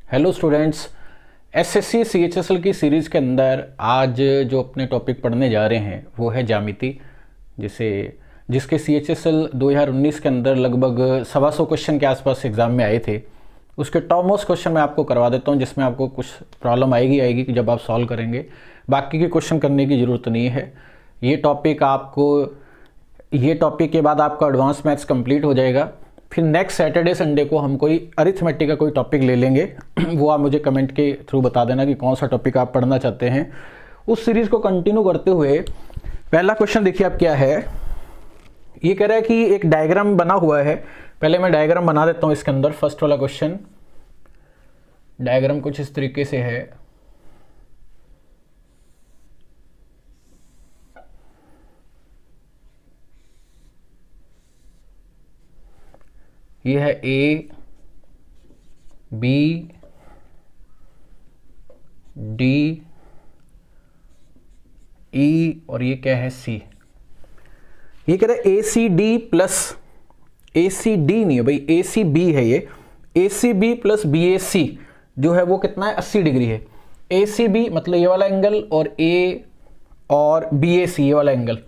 Hello students, SSC CHSL की series के अंदर आज जो अपने टॉपिक पढ़ने जा रहे हैं वो है ज्यामिति, जिसके सीएचएसएल 2019 के अंदर लगभग 125 क्वेश्चन के आसपास एग्ज़ाम में आए थे। उसके टॉप मोस्ट क्वेश्चन मैं आपको करवा देता हूं, जिसमें आपको कुछ प्रॉब्लम आएगी कि जब आप सॉल्व करेंगे। बाकी के क्वेश्चन करने की ज़रूरत नहीं है। ये टॉपिक के बाद आपका एडवांस मैथ्स कंप्लीट हो जाएगा। फिर नेक्स्ट सैटरडे संडे को हम कोई अरिथमेटिक का कोई टॉपिक ले लेंगे। वो आप मुझे कमेंट के थ्रू बता देना कि कौन सा टॉपिक आप पढ़ना चाहते हैं। उस सीरीज़ को कंटिन्यू करते हुए पहला क्वेश्चन देखिए आप क्या है। ये कह रहा है कि एक डायग्राम बना हुआ है। पहले मैं डायग्राम बना देता हूँ इसके अंदर। फर्स्ट वाला क्वेश्चन, डायग्राम कुछ इस तरीके से है। ये है ए, बी, डी, ई और ये क्या है सी। ये कह रहा है ए सी डी प्लस, ए सी डी नहीं है भाई, ए सी बी है। ये ए सी बी प्लस बी ए सी जो है वो कितना है, 80 डिग्री है। ए सी बी मतलब ये वाला एंगल और ए और बी ए सी ये वाला एंगल,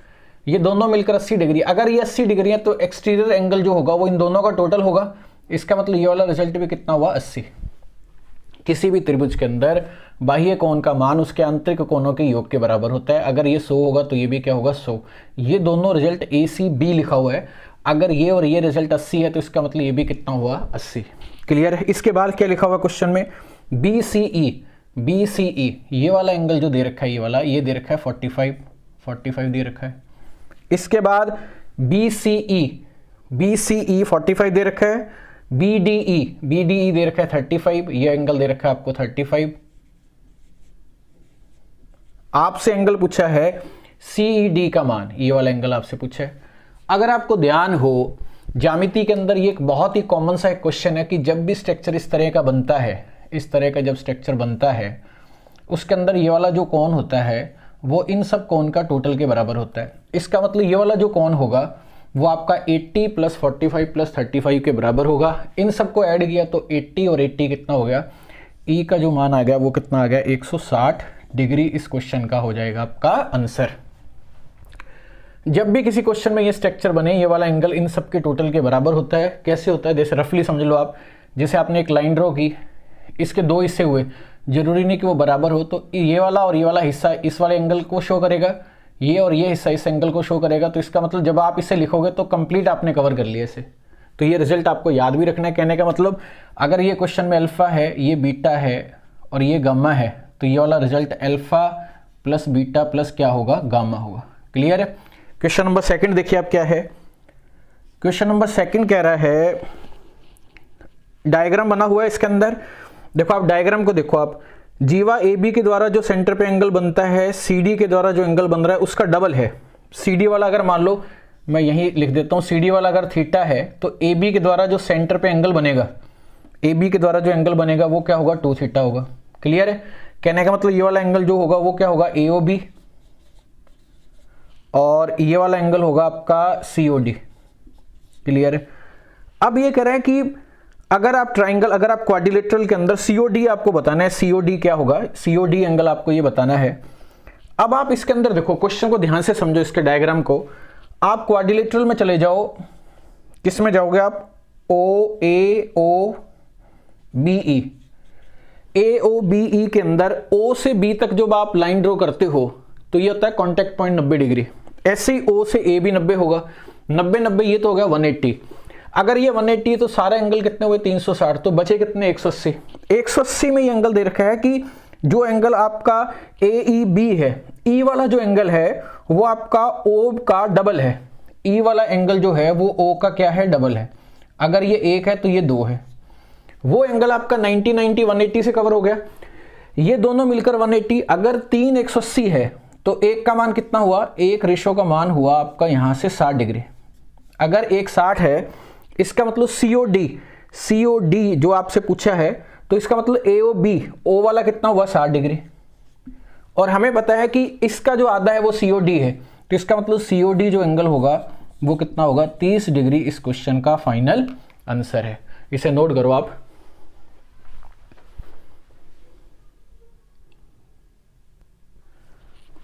ये दोनों मिलकर 80 डिग्री। अगर ये 80 डिग्री है तो एक्सटीरियर एंगल जो होगा वो इन दोनों का टोटल होगा। इसका मतलब ये वाला रिजल्ट भी कितना हुआ, 80। किसी भी त्रिभुज के अंदर बाह्य कोण का मान उसके आंतरिक कोणों के योग के बराबर होता है। अगर ये 100 होगा तो ये भी क्या होगा, 100। ये दोनों रिजल्ट ए सी बी लिखा हुआ है। अगर ये और ये रिजल्ट 80 है तो इसका मतलब ये भी कितना हुआ, 80। क्लियर है। इसके बाद क्या लिखा हुआ क्वेश्चन में, बी सी ई, बी सी ई ये वाला एंगल जो दे रखा है, ये वाला ये दे रखा है 45 दे रखा है। इसके बाद बी सी ई 45 दे रखा है। बी डी ई दे रखा है 35, ये एंगल दे रखा है आपको 35। आपसे एंगल पूछा है सी ई डी का मान, ये वाला एंगल आपसे पूछा है। अगर आपको ध्यान हो, ज्यामिति के अंदर ये एक बहुत ही कॉमन सा एक क्वेश्चन है कि जब भी स्ट्रक्चर इस तरह का बनता है, इस तरह का जब स्ट्रक्चर बनता है, उसके अंदर ये वाला जो कोण होता है वो इन सब कोण का टोटल के बराबर होता है। इसका मतलब ये वाला जो कोण होगा वो आपका 80 प्लस 45 प्लस 35 के बराबर होगा। इन सबको ऐड किया तो 80 और 80 कितना हो गया, ई का जो मान आ गया वो कितना आ गया, 160 डिग्री। इस क्वेश्चन का हो जाएगा आपका आंसर। जब भी किसी क्वेश्चन में ये स्ट्रक्चर बने, ये वाला एंगल इन सब के टोटल के बराबर होता है। कैसे होता है, जैसे रफली समझ लो आप, जैसे आपने एक लाइन ड्रॉ की, इसके दो हिस्से हुए, जरूरी नहीं कि वो बराबर हो, तो ये वाला और ये वाला हिस्सा इस वाले एंगल को शो करेगा, ये और ये हिस्सा इस एंगल को शो करेगा। तो इसका मतलब जब आप इसे लिखोगे तो कंप्लीट आपने कवर कर लिया इसे। तो ये रिजल्ट आपको याद भी रखना है। कहने का मतलब अगर ये क्वेश्चन में अल्फा है, ये बीटा है और ये गामा है, तो ये वाला result alpha plus beta plus क्या होगा, गामा होगा। क्लियर है। क्वेश्चन नंबर सेकंड देखिए आप क्या है। क्वेश्चन नंबर सेकंड कह रहा है, डायग्राम बना हुआ है इसके अंदर। देखो आप डायग्राम को देखो, आप जीवा ए बी के द्वारा जो सेंटर पे एंगल बनता है, सी डी के द्वारा जो एंगल बन रहा है उसका डबल है। सी डी वाला अगर मान लो, मैं यहीं लिख देता हूँ, सी डी वाला अगर थीटा है तो ए बी के द्वारा जो सेंटर पे एंगल बनेगा, ए बी के द्वारा जो एंगल बनेगा वो क्या होगा, 2 थीटा होगा। क्लियर है। कहने का मतलब ये वाला एंगल जो होगा वो क्या होगा, ए ओ बी, और ये वाला एंगल होगा आपका सी ओ डी। क्लियर है। अब ये कह रहे हैं कि अगर आप ट्राइंगल, अगर आप क्वाड्रिलेटरल के अंदर सीओडी आपको बताना है, सीओडी क्या होगा, सीओडी एंगल आपको ये बताना है। अब आप इसके अंदर देखो, क्वेश्चन को ध्यान से समझो, इसके डायग्राम को। आप क्वाड्रिलेटरल में चले जाओ, किस में जाओगे आप, ओ ए ओ बी ई, ए ओ बी ई के अंदर ओ से बी तक जब आप लाइन ड्रॉ करते हो तो ये होता है कॉन्टेक्ट पॉइंट 90 डिग्री। ऐसे ही ओ से ए भी 90 होगा, 90 ये तो हो गया 180। अगर ये 180 तो सारा एंगल कितने हुए, 360, तो बचे कितने, 180। 180 में ये एंगल दे रखा है कि जो एंगल आपका ए ई बी है, ई वाला जो एंगल है वो आपका ओ का डबल है। ई वाला एंगल जो है वो ओ का क्या है, डबल है। अगर ये 1 है तो ये 2 है। वो एंगल आपका 90 90 180 से कवर हो गया। ये दोनों मिलकर 180। अगर 3 180 है तो एक का मान कितना हुआ, एक रेशो का मान हुआ आपका यहां से 60 डिग्री। अगर एक 60 है, इसका मतलब सीओडी जो आपसे पूछा है, तो इसका मतलब एओ बी, ओ वाला कितना हुआ, 60 डिग्री। और हमें पता है कि इसका जो आधा है वो सीओडी है, तो इसका मतलब सीओडी जो एंगल होगा वो कितना होगा, 30 डिग्री। इस क्वेश्चन का फाइनल आंसर है। इसे नोट करो आप।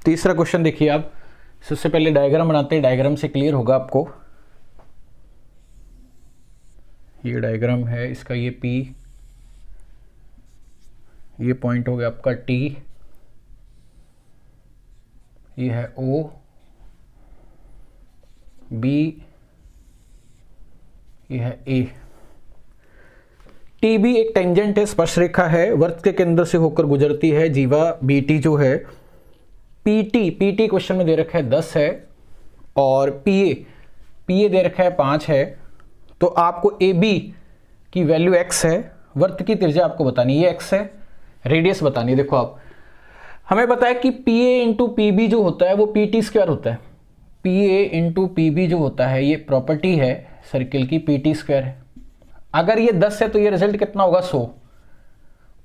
तीसरा क्वेश्चन देखिए आप, सबसे पहले डायग्राम बनाते हैं, डायग्राम से क्लियर होगा आपको। ये डायग्राम है इसका, ये P, ये पॉइंट हो गया आपका T, ये है O, B, ये है A। TB एक टेंजेंट है, स्पर्श रेखा है, वृत्त के केंद्र से होकर गुजरती है। जीवा BT जो है, PT क्वेश्चन में दे रखा है 10 है, और PA दे रखा है 5 है। तो आपको AB की वैल्यू x है, वृत्त की त्रिज्या आपको बतानी है, ये x है, रेडियस बतानी है। देखो आप, हमें पता है कि PA इंटू PB जो होता है वो PT स्क्वायर होता है। PA इंटू PB जो होता है, ये प्रॉपर्टी है सर्किल की, PT स्क्वायर है। अगर ये 10 है तो ये रिजल्ट कितना होगा 100।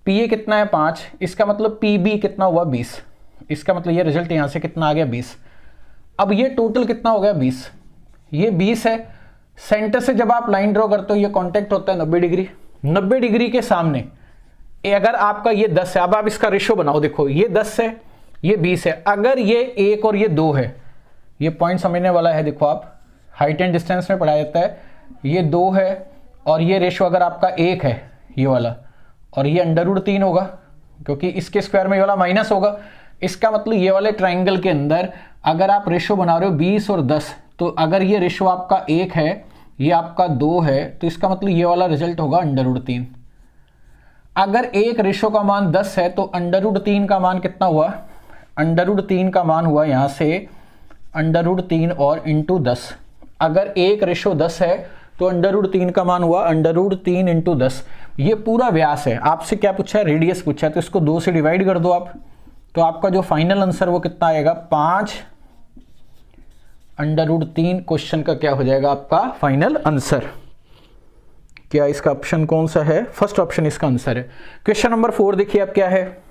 PA कितना है 5, इसका मतलब PB कितना हुआ 20, इसका मतलब ये रिजल्ट यहाँ से कितना आ गया 20। अब ये टोटल कितना हो गया 20, ये 20 है। सेंटर से जब आप लाइन ड्रॉ करते हो ये कॉन्टेक्ट होता है 90 डिग्री। 90 डिग्री के सामने अगर आपका ये 10 है, अब आप इसका रेशो बनाओ, देखो ये 10 है, ये 20 है। अगर ये 1 और ये 2 है, ये पॉइंट समझने वाला है। देखो आप, हाइट एंड डिस्टेंस में पढ़ाया जाता है, ये 2 है और ये रेशो अगर आपका 1 है ये वाला, और ये √3 होगा क्योंकि इसके स्क्वायर में ये वाला माइनस होगा। इसका मतलब ये वाले ट्राइंगल के अंदर अगर आप रेशो बना रहे हो 20 और 10, तो अगर ये रेशो आपका 1 है, ये आपका 2 है, तो इसका मतलब ये वाला रिजल्ट होगा √3। अगर एक रेशो का मान 10 है तो √3 का मान कितना हुआ, √3 का मान हुआ यहाँ से √3 और इंटू 10। अगर एक रेशो 10 है तो √3 का मान हुआ √3 इंटू 10। ये पूरा व्यास है। आपसे क्या पूछा है, रेडियस पूछा है, तो इसको 2 से डिवाइड कर दो आप, तो आपका जो फाइनल आंसर वो कितना आएगा 5 √3। क्वेश्चन का क्या हो जाएगा आपका फाइनल आंसर। क्या इसका ऑप्शन कौन सा है, फर्स्ट ऑप्शन इसका आंसर है। क्वेश्चन नंबर 4 देखिए आप, क्या है,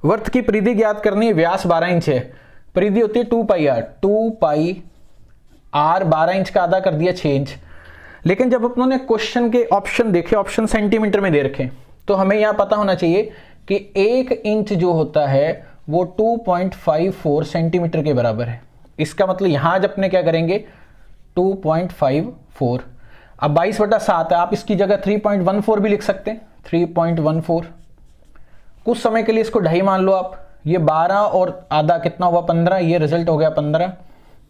वृत्त की परिधि ज्ञात करनी है, व्यास 12 इंच है, परिधि होती है 2πr, 2πr 12 इंच का आधा कर दिया 6 इंच। लेकिन जब अपनों क्वेश्चन के ऑप्शन देखे, ऑप्शन सेंटीमीटर में दे रखे, तो हमें यहां पता होना चाहिए कि 1 इंच जो होता है वो 2.54 सेंटीमीटर के बराबर है। इसका मतलब यहां जब अपने क्या करेंगे 2.54, अब 22/7 है, आप इसकी जगह 3.14 भी लिख सकते हैं, 3.14। कुछ समय के लिए इसको ढाई मान लो आप, ये 12 और आधा कितना हुआ 15, ये रिजल्ट हो गया 15,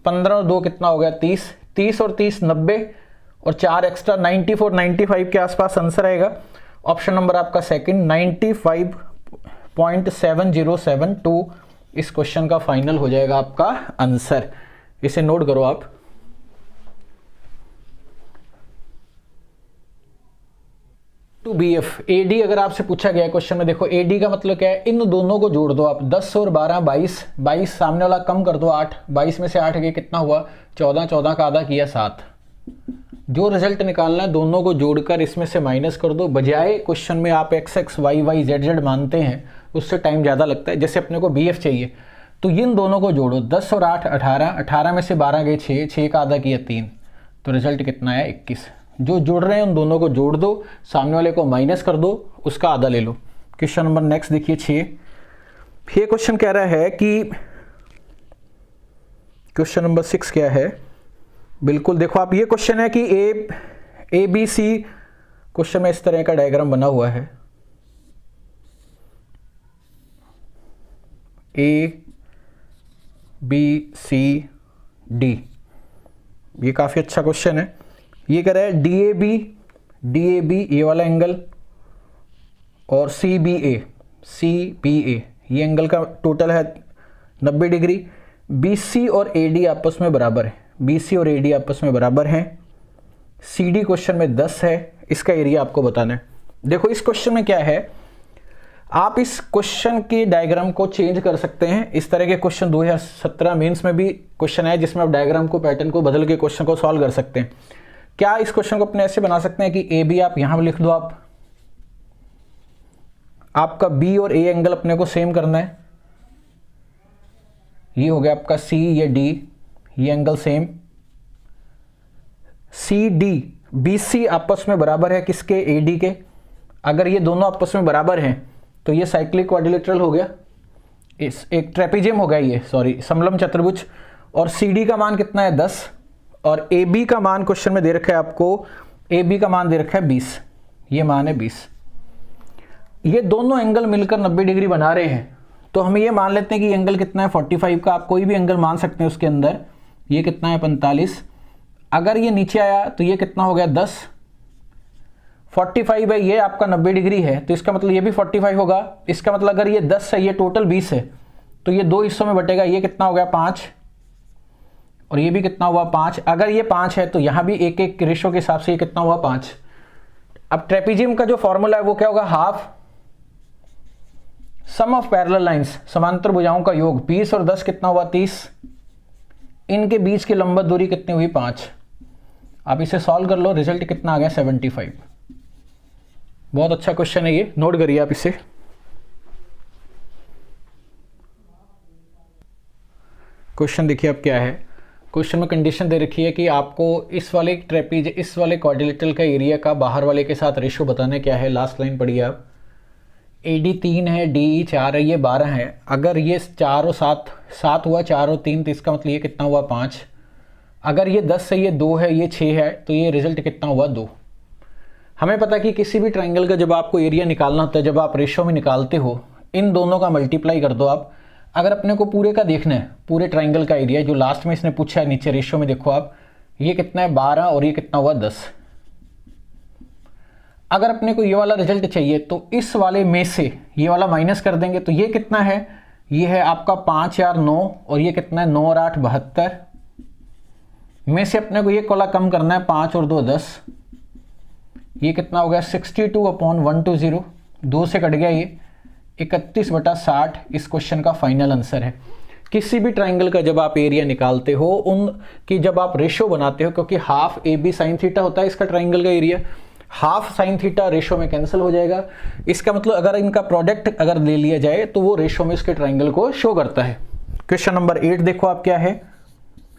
15 और 2 कितना हो गया 30, 30 और 30 90, और 4 एक्स्ट्रा 94, 95 के आसपास आंसर आएगा। ऑप्शन नंबर आपका सेकंड 95.7072 इस क्वेश्चन का फाइनल हो जाएगा आपका आंसर। इसे नोट करो आप। टू BF AD अगर आपसे पूछा गया क्वेश्चन में, देखो AD का मतलब क्या है, इन दोनों को जोड़ दो आप, 10 और 12 22, 22 सामने वाला कम कर दो 8, 22 में से 8 गए कितना हुआ 14, 14 का आधा किया 7। जो रिजल्ट निकालना है दोनों को जोड़कर इसमें से माइनस कर दो। बजाय क्वेश्चन में आप x x y y z z मानते हैं, उससे टाइम ज़्यादा लगता है। जैसे अपने को BF चाहिए तो इन दोनों को जोड़ो, 10 और 8 18, 18 में से 12 गए 6, 6 का आधा किया 3, तो रिजल्ट कितना आया 21। जो जोड़ रहे हैं उन दोनों को जोड़ दो, सामने वाले को माइनस कर दो, उसका आधा ले लो। क्वेश्चन नंबर नेक्स्ट देखिए 6। ये क्वेश्चन कह रहा है कि क्वेश्चन नंबर 6 क्या है, बिल्कुल देखो आप, ये क्वेश्चन है कि ABC क्वेश्चन में इस तरह का डायग्राम बना हुआ है, ABCD। ये काफ़ी अच्छा क्वेश्चन है। ये कह रहा है DAB ये वाला एंगल और CBA ये एंगल का टोटल है 90 डिग्री। BC और AD आपस में बराबर है, BC और AD आपस में बराबर हैं। CD क्वेश्चन में 10 है, इसका एरिया आपको बताना है। देखो इस क्वेश्चन में क्या है, आप इस क्वेश्चन के डायग्राम को चेंज कर सकते हैं। इस तरह के क्वेश्चन 2017 मेंस में भी क्वेश्चन है जिसमें आप डायग्राम को, पैटर्न को बदल के क्वेश्चन को सॉल्व कर सकते हैं। क्या इस क्वेश्चन को अपने ऐसे बना सकते हैं कि AB आप यहां लिख दो, आपका B और A एंगल अपने को सेम करना है, ये हो गया आपका C, ये D, ये एंगल सेम। CD BC आपस में बराबर है किसके, AD के। अगर ये दोनों आपस में बराबर हैं तो ये साइक्लिक क्वाड्रिलेटरल हो गया। इस एक ट्रेपेजियम हो गया ये, सॉरी समलम चतुर्भुज, और सी डी का मान कितना है 10, और ए बी का मान क्वेश्चन में दे रखा है आपको, ए बी का मान दे रखा है 20, ये मान है 20। ये दोनों एंगल मिलकर 90 डिग्री बना रहे हैं, तो हम ये मान लेते हैं कि एंगल कितना है 45 का, आप कोई भी एंगल मान सकते हैं उसके अंदर। ये कितना है 45, अगर ये नीचे आया तो ये कितना हो गया 10, 45 है, ये आपका 90 डिग्री है, तो इसका मतलब ये भी 45 होगा। इसका मतलब अगर ये 10 है, ये टोटल 20 है, तो ये दो हिस्सों में बटेगा, ये कितना हो गया 5, और ये भी कितना हुआ 5। अगर ये 5 है तो यहाँ भी एक एक रेशो के हिसाब से ये कितना हुआ 5। अब ट्रेपेजियम का जो फॉर्मूला है वो क्या होगा, half sum of parallel lines, समांतर भुजाओं का योग, 20 और 10 कितना हुआ 30, इनके बीच की लंबवत दूरी कितनी हुई 5। आप इसे सॉल्व कर लो, रिजल्ट कितना आ गया 75। बहुत अच्छा क्वेश्चन है ये, नोट करिए आप इसे। क्वेश्चन देखिए अब क्या है। क्वेश्चन में कंडीशन दे रखी है कि आपको इस वाले ट्रेपीज, इस वाले क्वाड्रिलेटरल का एरिया का बाहर वाले के साथ रेशो बताना क्या है। लास्ट लाइन पढ़िए आप, AD 3 है, DE 4 है, ये 12 है। अगर ये 4 और 7 हुआ, 4 और 3, तो इसका मतलब ये कितना हुआ 5। अगर ये 10 है, ये 2 है, ये 6 है, तो ये रिजल्ट कितना हुआ 2। हमें पता है कि किसी भी ट्राइंगल का जब आपको एरिया निकालना होता है, जब आप रेशो में निकालते हो, इन दोनों का मल्टीप्लाई कर दो आप। अगर अपने को पूरे का देखना है, पूरे ट्राइंगल का एरिया जो लास्ट में इसने पूछा है, नीचे रेशो में देखो आप, ये कितना है 12 और ये कितना हुआ 10। अगर अपने को ये वाला रिजल्ट चाहिए तो इस वाले में से ये वाला माइनस कर देंगे, तो ये कितना है, ये है आपका 5 और 9, और ये कितना है 9 और 8 72, में से अपने को ये वाला कम करना है, 5 और 2 10, ये कितना हो गया 62/120, 2 से कट गया ये 31/60 इस क्वेश्चन का फाइनल आंसर है। किसी भी ट्राइंगल का जब आप एरिया निकालते हो, उन की जब आप रेशो बनाते हो, क्योंकि हाफ AB sin थीटा होता है इसका ट्राइंगल का area, half sine theta ratio में कैंसिल हो जाएगा। इसका मतलब अगर इनका प्रोडक्ट अगर ले लिया जाए तो वो रेशो में इसके ट्राइंगल को शो करता है। क्वेश्चन नंबर 8 देखो आप क्या है।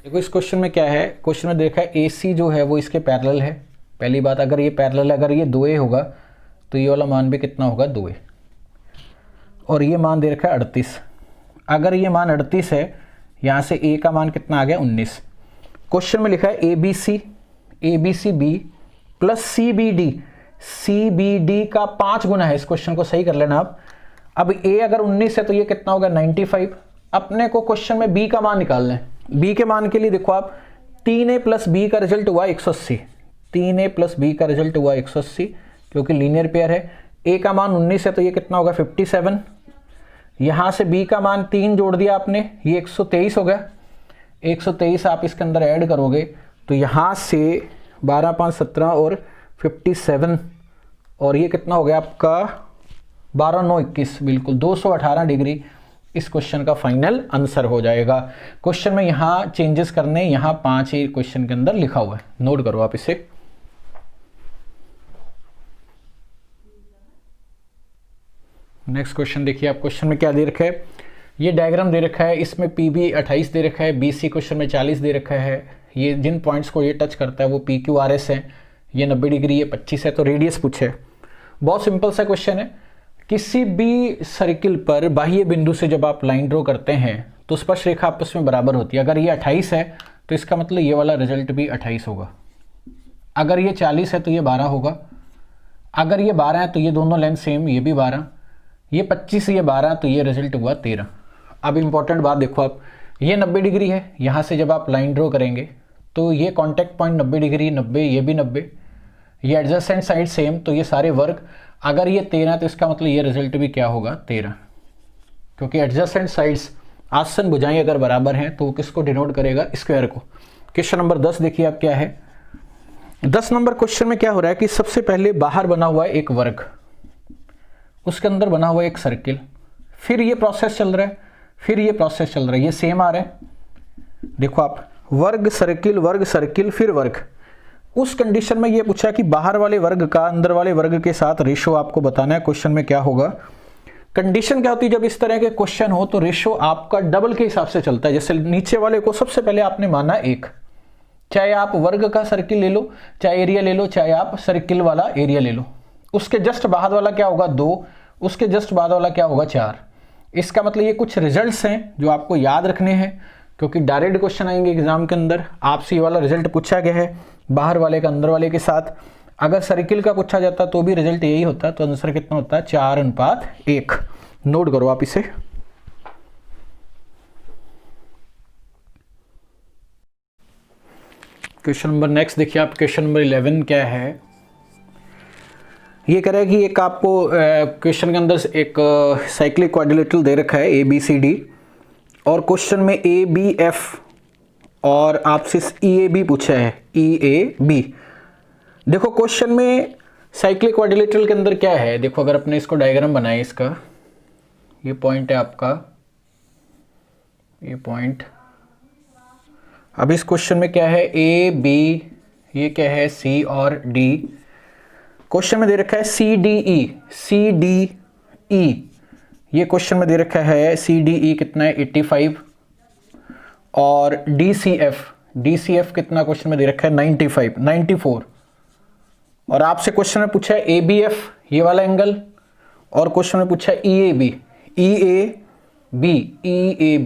देखो इस क्वेश्चन में क्या है, क्वेश्चन में देखा है AC जो है वो इसके पैरेलल है। पहली बात, अगर ये पैरेलल है, अगर ये 2A होगा तो ये वाला मान भी कितना होगा 2A, और ये मान दे रखा है 38। अगर ये मान 38 है, यहाँ से A का मान कितना आ गया 19। क्वेश्चन में लिखा है ABCB प्लस CBD का 5 गुना है। इस क्वेश्चन को सही कर लेना आप। अब A अगर 19 है तो ये कितना होगा 95। अपने को क्वेश्चन में B का मान निकालना है। B के मान के लिए देखो आप, 3A प्लस B का रिजल्ट हुआ 180, 3A प्लस B का रिजल्ट हुआ 180, क्योंकि लीनियर पेयर है। A का मान 19 है तो ये कितना होगा 57। यहाँ से B का मान 3 जोड़ दिया आपने, ये 123 हो गया। 123 आप इसके अंदर ऐड करोगे तो यहाँ से 12 5 17 और 57, और ये कितना हो गया आपका 12 9 21, बिल्कुल 218 डिग्री इस क्वेश्चन का फाइनल आंसर हो जाएगा। क्वेश्चन में यहाँ चेंजेस करने, यहाँ 5 ही क्वेश्चन के अंदर लिखा हुआ है, नोट करो आप इसे। नेक्स्ट क्वेश्चन देखिए आप। क्वेश्चन में क्या दे रखा है, ये डायग्राम दे रखा है, इसमें PB 28 दे रखा है, BC क्वेश्चन में 40 दे रखा है। ये जिन पॉइंट्स को ये टच करता है वो PQRS है, ये 90 डिग्री, ये 25 है, तो रेडियस पूछे है। बहुत सिंपल सा क्वेश्चन है। किसी भी सर्किल पर बाह्य बिंदु से जब आप लाइन ड्रॉ करते हैं तो स्पर्श रेखा आपस में बराबर होती है। अगर ये 28 है तो इसका मतलब ये वाला रिजल्ट भी 28 होगा। अगर ये 40 है तो ये 12 होगा। अगर ये 12 है तो ये दोनों लेंथ सेम, ये भी 12, ये 25 ये 12, तो ये रिजल्ट हुआ 13। अब इंपॉर्टेंट बात देखो आप, ये 90 डिग्री है, यहाँ से जब आप लाइन ड्रॉ करेंगे तो ये कॉन्टैक्ट पॉइंट 90 डिग्री, 90, ये भी 90, ये एडजेसेंट साइड सेम, तो ये सारे वर्ग। अगर ये 13 तो इसका मतलब ये रिजल्ट भी क्या होगा 13, क्योंकि एडजेसेंट साइड्स आसन भुजाएं अगर बराबर हैं तो किसको डिनोट करेगा, स्क्वायर को। क्वेश्चन नंबर 10 देखिए आप क्या है। 10 नंबर क्वेश्चन में क्या हो रहा है कि सबसे पहले बाहर बना हुआ है एक वर्ग, उसके अंदर बना हुआ है एक सर्किल, फिर ये प्रोसेस चल रहा है, फिर ये प्रोसेस चल रहा है, ये सेम आ रहा है। देखो आप, वर्ग सर्किल फिर वर्ग। उस कंडीशन में ये पूछा कि बाहर वाले वर्ग का अंदर वाले वर्ग के साथ रेशो आपको बताना है। क्वेश्चन में क्या होगा, कंडीशन क्या होती है जब इस तरह के क्वेश्चन हो तो रेशो आपका डबल के हिसाब से चलता है। जैसे नीचे वाले को सबसे पहले आपने माना 1, चाहे आप वर्ग का सर्किल ले लो, चाहे एरिया ले लो, चाहे आप सर्किल वाला एरिया ले लो। उसके जस्ट बाद वाला क्या होगा 2, उसके जस्ट बाद वाला क्या होगा 4, इसका मतलब ये कुछ रिजल्ट्स हैं जो आपको याद रखने हैं, क्योंकि डायरेक्ट क्वेश्चन आएंगे एग्जाम के अंदर। आपसे ये वाला रिजल्ट पूछा गया है, बाहर वाले का अंदर वाले के साथ। अगर सर्किल का पूछा जाता तो भी रिजल्ट यही होता, तो आंसर कितना होता है 4:1। नोट करो आप इसे। क्वेश्चन नंबर नेक्स्ट देखिए आप, क्वेश्चन नंबर 11 क्या है। ये कह रहा है कि एक आपको क्वेश्चन के अंदर एक साइक्लिक क्वाड्रिलेटरल दे रखा है ABCD, और क्वेश्चन में ABF और आपसे EAB पूछा है, EAB। देखो क्वेश्चन में साइक्लिक क्वाड्रिलेटरल के अंदर क्या है, देखो अगर अपने इसको डायग्राम बनाए, इसका ये पॉइंट है आपका, ये पॉइंट। अब इस क्वेश्चन में क्या है A B, ये क्या है C और D। क्वेश्चन में दे रखा है CDE, CDE ये क्वेश्चन में दे रखा है CDE कितना है 85, और DCF कितना क्वेश्चन में दे रखा है 94। और आपसे क्वेश्चन में पूछा है ABF ये वाला एंगल, और क्वेश्चन में पूछा है EAB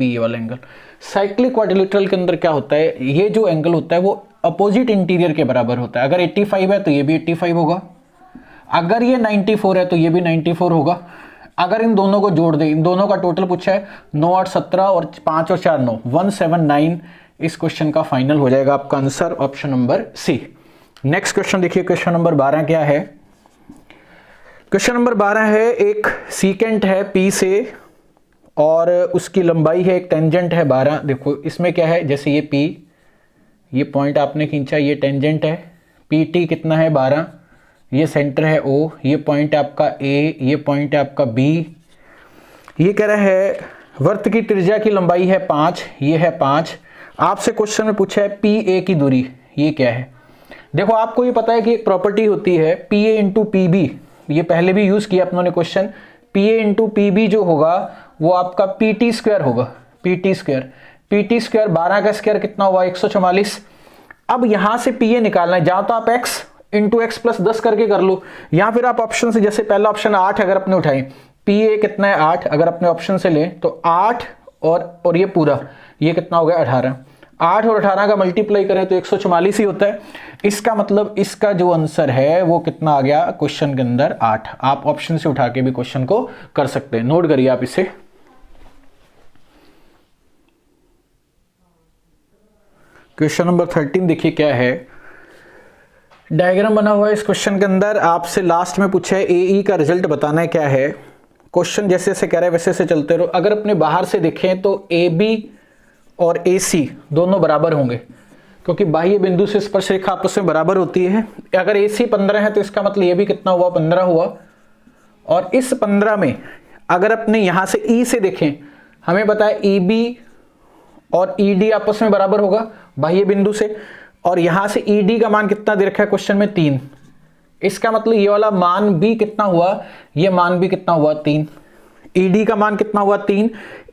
ये वाला एंगल। साइक्लिक क्वाड्रिलेटरल के अंदर क्या होता है, ये जो एंगल होता है वो अपोजिट इंटीरियर के बराबर होता है। अगर 85 है तो ये भी 85 होगा, अगर ये 94 है तो ये भी 94 होगा। अगर इन दोनों को जोड़ दे, इन दोनों का टोटल पूछा है 9 8 17 और 5 और 4 9, 179। इस क्वेश्चन का फाइनल हो जाएगा आपका answer option number C। Next question देखिए, क्वेश्चन नंबर 12 क्या है। क्वेश्चन नंबर 12 है, एक सीकेंट है P से और उसकी लंबाई है, एक टेंजेंट है 12। देखो इसमें क्या है, जैसे ये P, ये पॉइंट आपने खींचा, ये टेंजेंट है, PT कितना है 12, ये सेंटर है O, ये पॉइंट है आपका A, ये पॉइंट है आपका B। ये कह रहा है वृत्त की त्रिज्या की लंबाई है 5, ये है 5। आपसे क्वेश्चन में पूछा है PA की दूरी, ये क्या है। देखो आपको ये पता है कि एक प्रॉपर्टी होती है PA इंटू PB, ये पहले भी यूज किया अपनों ने क्वेश्चन। PA इंटू PB जो होगा वो आपका PT स्क्वायर होगा, PT स्क्वायर 12 का स्क्वायर कितना हुआ 144। अब यहां से PA निकालना है, जहां तो आप x इंटू एक्स प्लस 10 करके कर लो, या फिर आप ऑप्शन से, जैसे पहला ऑप्शन 8 अगर अपने उठाएं, PA कितना है 8, अगर अपने ऑप्शन से लें तो 8 और ये पूरा, ये कितना हो गया 18। 8 और 18 का मल्टीप्लाई करें तो 144 ही होता है। इसका मतलब इसका जो आंसर है वो कितना आ गया क्वेश्चन के अंदर 8। आप ऑप्शन से उठा के भी क्वेश्चन को कर सकते हैं, नोट करिए आप इसे। क्वेश्चन नंबर 13 देखिए क्या है, डायग्राम बना हुआ है इस क्वेश्चन के अंदर। आपसे लास्ट में पूछा है AE का रिजल्ट बताना है क्या है। क्वेश्चन जैसे जैसे कह रहा है वैसे से चलते रहो। अगर अपने बाहर से देखें तो AB और AC दोनों बराबर होंगे, क्योंकि बाह्य बिंदु से स्पर्श रेखा आपस में बराबर होती है। अगर AC 15 है तो इसका मतलब ये भी कितना हुआ 15 हुआ। और इस 15 में अगर अपने यहां से E से देखें, हमें पता है EB और ED आपस में बराबर होगा बाह्य बिंदु से, और यहां से ED का मान कितना दे रखा है क्वेश्चन में 3। इसका मतलब ये वाला मान भी कितना हुआ, ये मान भी कितना हुआ 3। ED का मान कितना हुआ 3,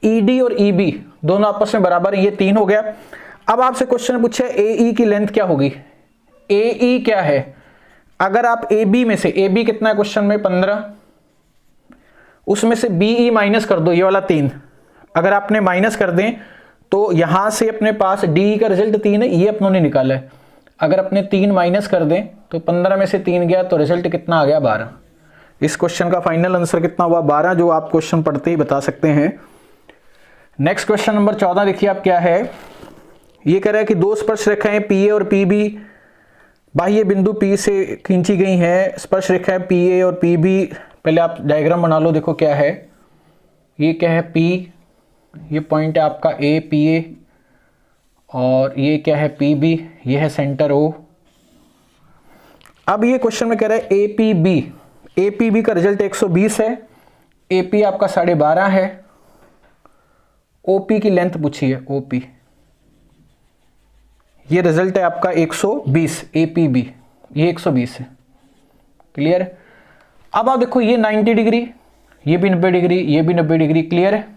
ED और EB दोनों आपस में बराबर है, ये 3 हो गया। अब आपसे क्वेश्चन पूछा है AE की लेंथ क्या होगी। AE क्या है, अगर आप AB में से, AB कितना है क्वेश्चन में 15, उसमें से BE माइनस कर दो, ये वाला 3। अगर आपने माइनस कर दें तो यहां से अपने पास DE का रिजल्ट 3 है, ये अपनों ने निकाला है। अगर अपने 3 माइनस कर दें तो 15 में से 3 गया तो रिजल्ट कितना आ गया 12। इस क्वेश्चन का फाइनल आंसर कितना हुआ 12, जो आप क्वेश्चन पढ़ते ही बता सकते हैं। नेक्स्ट क्वेश्चन नंबर 14 देखिए आप क्या है। ये कह रहा है कि दो स्पर्श रेखाएं PA और PB बाह्य बिंदु P से खींची गई हैं। स्पर्श रेखाएं PA और PB, पहले आप डायग्राम बना लो। देखो क्या है, ये क्या है P, ये पॉइंट है आपका A PA, और ये क्या है PB, ये है सेंटर O। अब ये क्वेश्चन में कह रहा है APB का रिजल्ट 120 है, AP आपका 12.5 है, OP की लेंथ पूछी है OP, ये रिजल्ट है आपका 120। APB ये 120 है, क्लियर है। अब आप देखो ये 90 डिग्री, ये भी 90 डिग्री, ये भी 90 डिग्री, क्लियर है।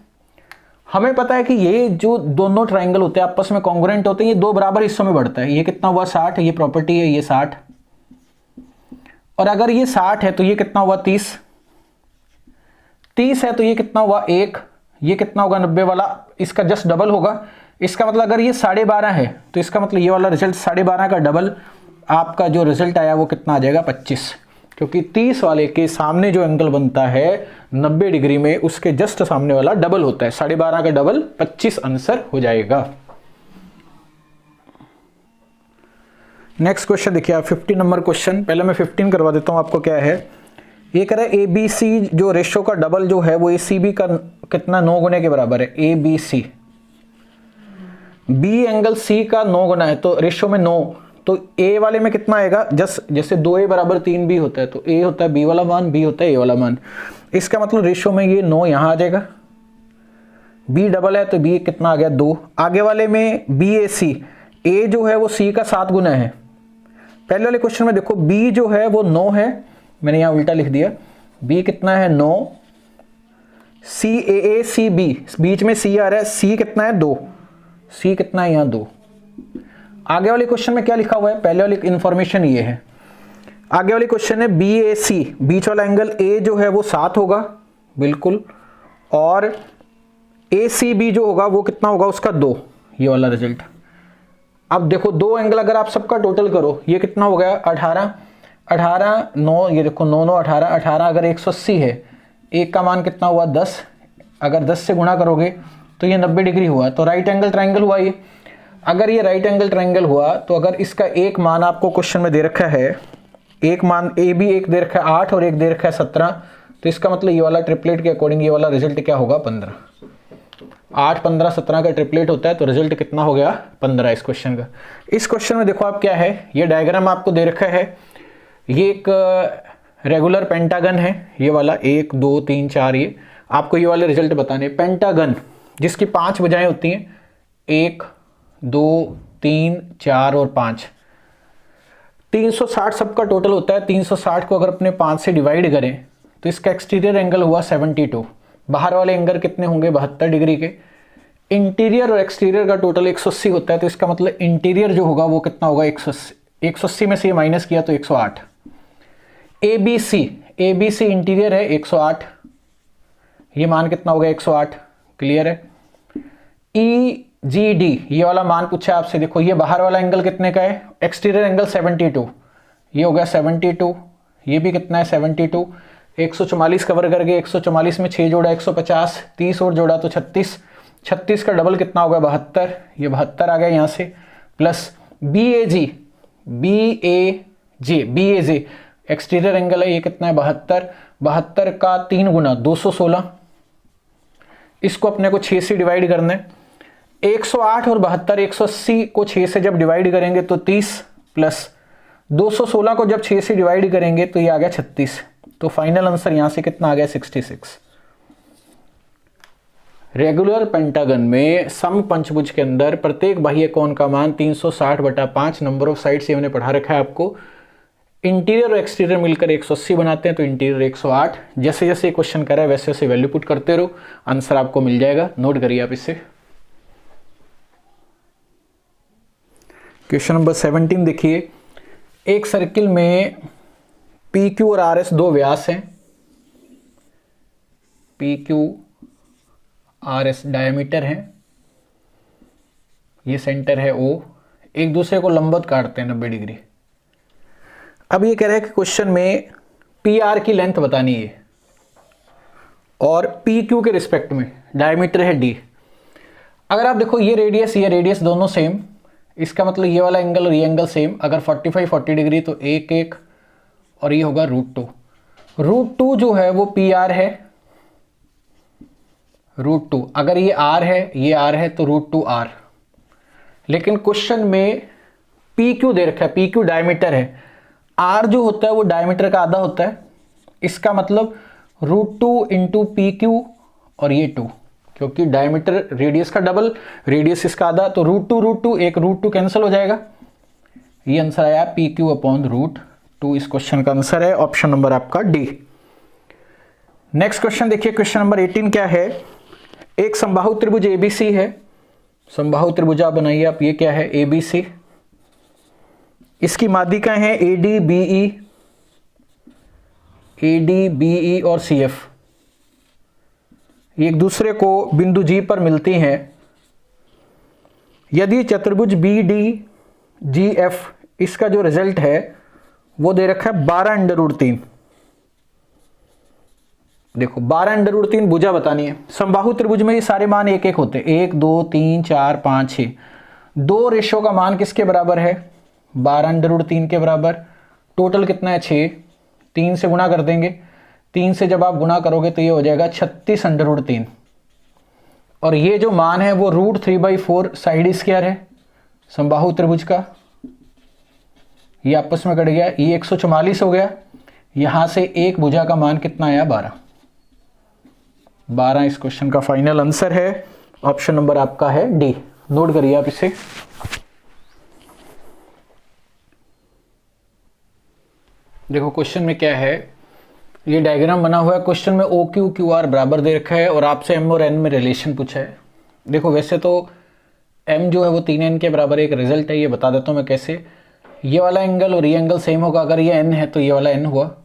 हमें पता है कि ये जो दोनों ट्राइंगल होते हैं आपस में कॉन्ग्रुएंट होते हैं, ये दो बराबर हिस्सों में बढ़ता है। ये कितना हुआ 60, ये प्रॉपर्टी है, ये 60, और अगर ये 60 है तो ये कितना हुआ 30 है तो ये कितना हुआ 1, ये कितना होगा 90 वाला, इसका जस्ट डबल होगा। इसका मतलब अगर ये 12.5 है तो इसका मतलब ये वाला रिजल्ट 12.5 का डबल, आपका जो रिजल्ट आया वो कितना आ जाएगा 25, क्योंकि 30 वाले के सामने जो एंगल बनता है 90 डिग्री में, उसके जस्ट सामने वाला डबल होता है। 12.5 का डबल 25 आंसर हो जाएगा। नेक्स्ट क्वेश्चन देखिए आप, 15 नंबर क्वेश्चन। पहले मैं 15 करवा देता हूं आपको। क्या है ये, कह रहा है ABC जो रेशो का डबल जो है वो ACB का कितना 9 गुने के बराबर है। ABC B एंगल C का 9 गुना है, तो रेशो में 9, तो A वाले में कितना आएगा, जैसे 2A बराबर 3B होता है, तो A होता है B वाला मान, B होता है A वाला मान। इसका मतलब रेशो में ये 9 यहाँ आ जाएगा, B डबल है तो B कितना आ गया 2। आगे वाले में BAC, A जो है वो C का 7 गुना है। पहले वाले क्वेश्चन में देखो B जो है वो 9 है, मैंने यहाँ उल्टा लिख दिया, B कितना है 9, CAACB बीच में C आ रहा है, C कितना है 2, C कितना है यहाँ 2। आगे वाले क्वेश्चन में क्या लिखा हुआ है, पहले वाली इंफॉर्मेशन ये है। आगे वाले क्वेश्चन है BAC, बीच वाला एंगल A जो है वो 7 होगा बिल्कुल, और ACB जो होगा वो कितना होगा उसका 2, ये वाला रिजल्ट। अब देखो दो एंगल अगर आप सबका टोटल करो, ये कितना हो गया 18 9, ये देखो 9 9 18 अगर 180 है, एक का मान कितना हुआ 10, अगर 10 से गुणा करोगे तो ये 90 डिग्री हुआ, तो राइट एंगल ट्रायंगल हुआ ये। अगर ये राइट एंगल ट्रायंगल हुआ तो अगर इसका एक मान आपको क्वेश्चन में दे रखा है, एक मान AB एक दे रखा है 8 और एक दे रखा है 17, तो इसका मतलब ये वाला ट्रिपलेट के अकॉर्डिंग ये वाला रिजल्ट क्या होगा 15। 8 15 17 का ट्रिपलेट होता है, तो रिजल्ट कितना हो गया 15 इस क्वेश्चन का। इस क्वेश्चन में देखो आप क्या है, ये डायग्राम आपको दे रखा है, ये एक रेगुलर पेंटागन है, ये वाला 1 2 3 4, ये आपको ये वाले रिजल्ट बताने। पेंटागन जिसकी 5 भुजाएं होती हैं, 1 2 3 4 और 5, 360 सबका टोटल होता है। 360 को अगर अपने 5 से डिवाइड करें तो इसका एक्सटीरियर एंगल हुआ 72, बाहर वाले एंगल कितने होंगे 72 डिग्री के। इंटीरियर और एक्सटीरियर का टोटल 180 होता है, तो इसका मतलब इंटीरियर जो होगा वो कितना होगा 180 में से ये माइनस किया तो 108। ABC इंटीरियर है 108, ये मान कितना होगा 108, क्लियर है। EGD ये वाला मान पूछा आपसे, देखो ये बाहर वाला एंगल कितने का है, एक्सटीरियर एंगल 72, ये हो गया 72, ये भी कितना है 72, 144 कवर करके 144 में 6 जोड़ा 150, 30 और जोड़ा तो 36, 36 का डबल कितना होगा 72, ये 72 आ गया यहाँ से, प्लस BAG एक्सटीरियर एंगल है, ये कितना है 72, 72 का 3 गुना 216, इसको अपने को 6 से डिवाइड करना है। 108 और 72 180 को 6 से जब डिवाइड करेंगे तो 30, प्लस 216 को जब 6 से डिवाइड करेंगे तो ये आ गया 36, तो फाइनल आंसर यहां से कितना आ गया 66। रेगुलर पेंटागन में सम पंचभुज के अंदर प्रत्येक बाह्य कोण का मान 360/5, नंबर ऑफ साइड्स ये हमने पढ़ा रखा है आपको। इंटीरियर और एक्सटीरियर मिलकर 180 बनाते हैं, तो इंटीरियर 108। जैसे जैसे क्वेश्चन कर रहा है वैसे वैसे वैल्यू पुट करते रहो, आंसर आपको मिल जाएगा। नोट करिए आप इसे। क्वेश्चन नंबर 17 देखिए, एक सर्किल में PQ और RS दो व्यास हैं, PQ RS डायमीटर है, ये सेंटर है O, एक दूसरे को लंबवत काटते हैं 90 डिग्री। अब ये कह रहा है कि क्वेश्चन में PR की लेंथ बतानी है और PQ के रिस्पेक्ट में डायमीटर है D। अगर आप देखो ये रेडियस दोनों सेम, इसका मतलब ये वाला एंगल और ये एंगल सेम। अगर 45-40 डिग्री तो 1 और ये होगा √2। √2 जो है वो PR है, √2। अगर ये R है, ये R है तो √2R। लेकिन क्वेश्चन में PQ दे रखा है, PQ डायमीटर है, R जो होता है वो डायमीटर का आधा होता है, इसका मतलब √2 इंटू PQ और ये 2, क्योंकि डायमीटर रेडियस का डबल, रेडियस इसका आधा, तो √2 एक √2 कैंसिल हो जाएगा। ये आंसर आया PQ/√2। इस क्वेश्चन का आंसर है ऑप्शन नंबर आपका D। नेक्स्ट क्वेश्चन देखिए, क्वेश्चन नंबर 18 क्या है, एक समबाहु त्रिभुज ABC है, समबाहु त्रिभुज आप बनाइए आप, ये क्या है ABC, इसकी माध्यिकाएं हैं AD BE और CF। ये एक दूसरे को बिंदु G पर मिलती हैं। यदि चतुर्भुज BDGF इसका जो रिजल्ट है वो दे रखा है 12√3। देखो 12√3 भुजा बतानी है। समबाहु त्रिभुज में ये सारे मान एक एक होते हैं, 1 2 3 4 5 6। 2 रेशो का मान किसके बराबर है? 12√3 के बराबर। टोटल कितना है? 6। 3 से गुणा कर देंगे। 3 से जब आप गुणा करोगे तो ये हो जाएगा 36√3। और ये जो मान है वो √3/4 साइड स्क्वायर है समबाहु त्रिभुज का। ये आपस में कट गया, ये 144 हो गया। यहां से एक भुजा का मान कितना आया? 12 इस क्वेश्चन का फाइनल आंसर है। ऑप्शन नंबर आपका है डी। नोट करिए आप इसे। देखो क्वेश्चन में क्या है, ये डायग्राम बना हुआ है। क्वेश्चन में OQ QR बराबर दे रखा है और आपसे M और N में रिलेशन पूछा है। देखो वैसे तो M जो है वो 3N के बराबर एक रिजल्ट है, ये बता देता हूँ मैं कैसे। ये वाला एंगल और ये एंगल सेम होगा। अगर ये N है तो ये वाला N हुआ।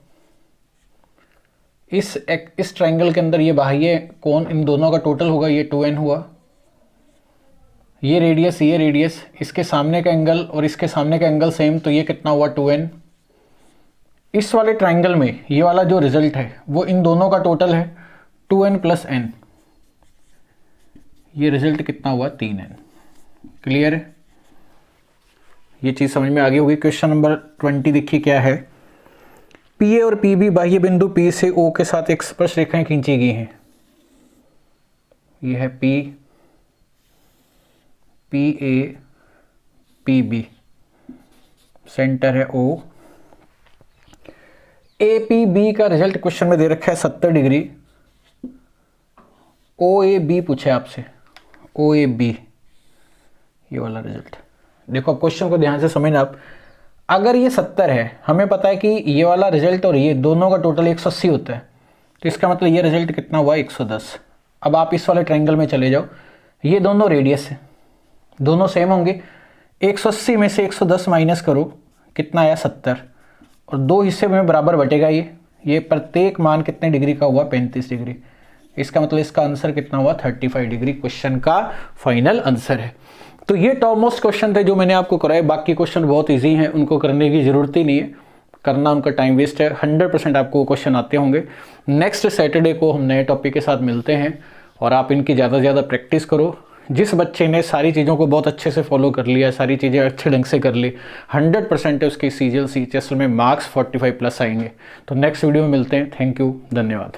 इस ट्रायंगल के अंदर ये बाह्य कोण इन दोनों का टोटल होगा, ये 2N हुआ। ये रेडियस, इसके सामने का एंगल और इसके सामने का एंगल सेम, तो ये कितना हुआ? 2N। इस वाले ट्रायंगल में ये वाला जो रिजल्ट है वो इन दोनों का टोटल है 2N + N। ये रिजल्ट कितना हुआ? 3N। क्लियर है? ये चीज समझ में आ गई होगी। क्वेश्चन नंबर 20 देखिए क्या है। PA और PB बाह्य बिंदु P से O के साथ एक स्पर्श रेखाएं खींची गई हैं। ये है P, PA, PB, सेंटर है O। APB का रिजल्ट क्वेश्चन में दे रखा है 70 डिग्री। OAB पूछे आपसे, OAB ये वाला रिजल्ट। देखो अब क्वेश्चन को ध्यान से समझना आप। अगर ये 70 है, हमें पता है कि ये वाला रिजल्ट और ये दोनों का टोटल 180 होता है, तो इसका मतलब ये रिजल्ट कितना हुआ? 110। अब आप इस वाले ट्रायंगल में चले जाओ, ये दोनों रेडियस है, दोनों सेम होंगे। 180 में से 110 माइनस करो, कितना आया? 70। और 2 हिस्से में बराबर बटेगा ये प्रत्येक मान कितने डिग्री का हुआ? 35 डिग्री। इसका मतलब इसका आंसर कितना हुआ? 35 डिग्री क्वेश्चन का फाइनल आंसर है। तो ये टॉप मोस्ट क्वेश्चन थे जो मैंने आपको कराए। बाकी क्वेश्चन बहुत इजी हैं, उनको करने की जरूरत ही नहीं है, करना उनका टाइम वेस्ट है। 100% आपको क्वेश्चन आते होंगे। नेक्स्ट सैटरडे को हम नए टॉपिक के साथ मिलते हैं और आप इनकी ज़्यादा से ज़्यादा प्रैक्टिस करो। जिस बच्चे ने सारी चीज़ों को बहुत अच्छे से फॉलो कर लिया, सारी चीज़ें अच्छे ढंग से कर ली, 100% है उसकी CGL CHSL में मार्क्स 45+ आएंगे। तो नेक्स्ट वीडियो में मिलते हैं। थैंक यू, धन्यवाद।